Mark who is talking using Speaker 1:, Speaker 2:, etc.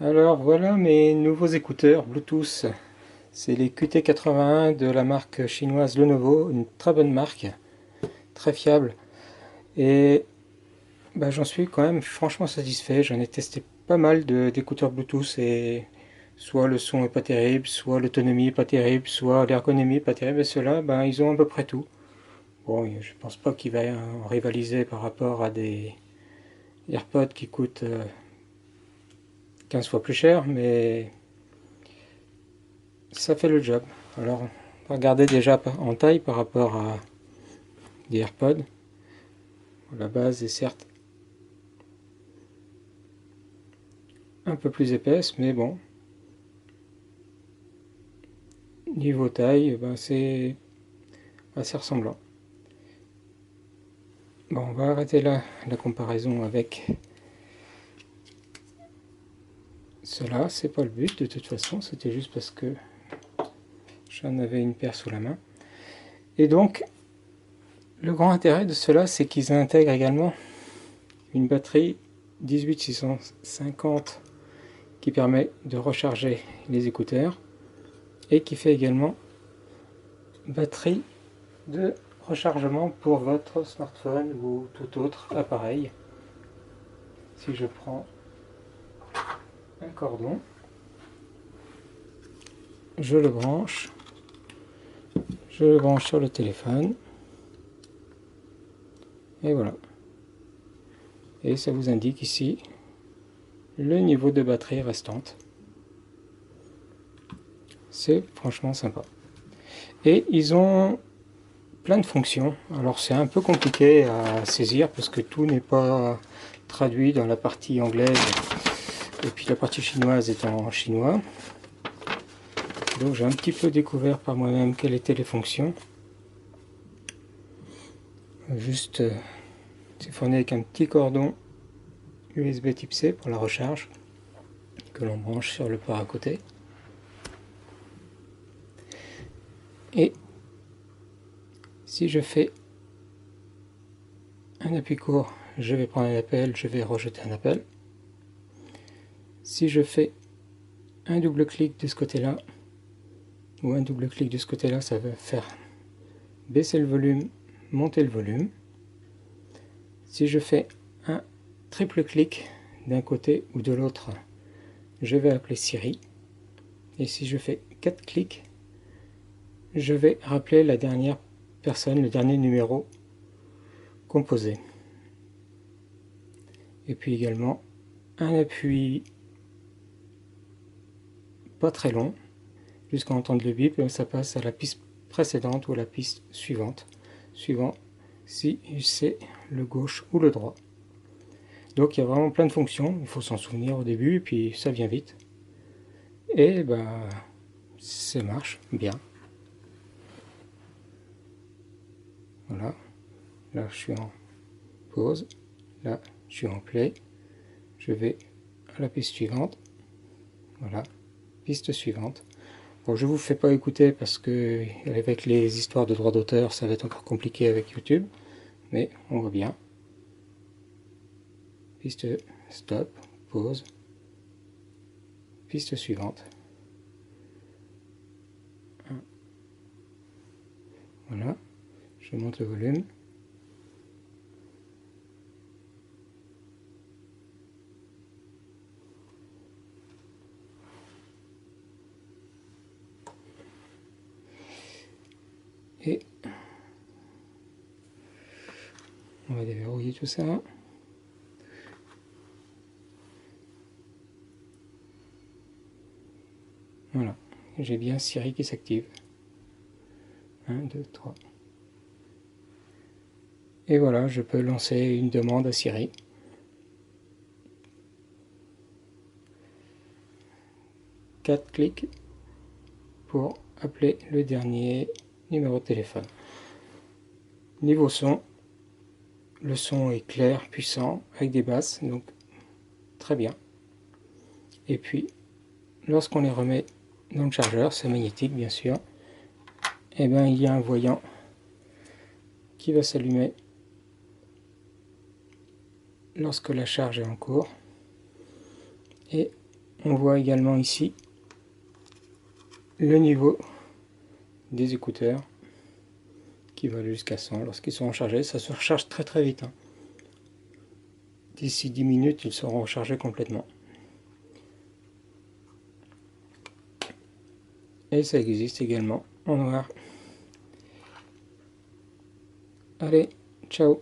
Speaker 1: Alors voilà mes nouveaux écouteurs Bluetooth. C'est les QT81 de la marque chinoise Lenovo, une très bonne marque, très fiable. Et j'en suis quand même franchement satisfait. J'en ai testé pas mal d'écouteurs Bluetooth et soit le son est pas terrible, soit l'autonomie est pas terrible, soit l'ergonomie est pas terrible. Et ceux-là, ils ont à peu près tout. Bon, je pense pas qu'il va en rivaliser par rapport à des AirPods qui coûtent 15 fois plus cher, mais ça fait le job. Alors, regardez déjà en taille par rapport à des AirPods. La base est certes un peu plus épaisse, mais bon, niveau taille, c'est assez ressemblant. Bon, on va arrêter là la comparaison avec cela. C'est pas le but de toute façon, c'était juste parce que j'en avais une paire sous la main. Et donc, le grand intérêt de cela, c'est qu'ils intègrent également une batterie 18650 qui permet de recharger les écouteurs et qui fait également batterie de rechargement pour votre smartphone ou tout autre appareil. Si je prends un cordon, je le branche sur le téléphone et voilà. Et ça vous indique ici le niveau de batterie restante. C'est franchement sympa. Et ils ont plein de fonctions. Alors c'est un peu compliqué à saisir parce que tout n'est pas traduit dans la partie anglaise et puis la partie chinoise est en chinois. Donc j'ai un petit peu découvert par moi-même quelles étaient les fonctions. Juste, c'est fourni avec un petit cordon USB type C pour la recharge que l'on branche sur le port à côté. Et si je fais un appui court, je vais prendre un appel, je vais rejeter un appel. Si je fais un double clic de ce côté-là, ou un double clic de ce côté-là, ça va faire baisser le volume, monter le volume. Si je fais un triple clic d'un côté ou de l'autre, je vais appeler Siri. Et si je fais 4 clics, je vais rappeler la dernière personne, le dernier numéro composé. Et puis également un appui pas très long, jusqu'à entendre le bip, ça passe à la piste précédente ou à la piste suivante, suivant si c'est le gauche ou le droit. Donc il y a vraiment plein de fonctions, il faut s'en souvenir au début, et puis ça vient vite. Et ça marche bien. Voilà, là je suis en pause, là je suis en play, je vais à la piste suivante, voilà, piste suivante. Bon, je ne vous fais pas écouter parce que avec les histoires de droits d'auteur, ça va être encore compliqué avec YouTube, mais on voit bien. Piste stop, pause, piste suivante. Voilà, je monte le volume. Et on va déverrouiller tout ça. Voilà, j'ai bien Siri qui s'active. 1, 2, 3. Et voilà, je peux lancer une demande à Siri. Quatre clics pour appeler le dernier numéro de téléphone. Niveau son, le son est clair, puissant, avec des basses, donc très bien. Et puis, lorsqu'on les remet dans le chargeur, c'est magnétique bien sûr, et il y a un voyant qui va s'allumer lorsque la charge est en cours. Et On voit également ici le niveau des écouteurs qui va jusqu'à 100 lorsqu'ils sont rechargés. Ça se recharge très très vite, hein. D'ici 10 minutes, ils seront rechargés complètement. Et ça existe également en noir. Allez, ciao!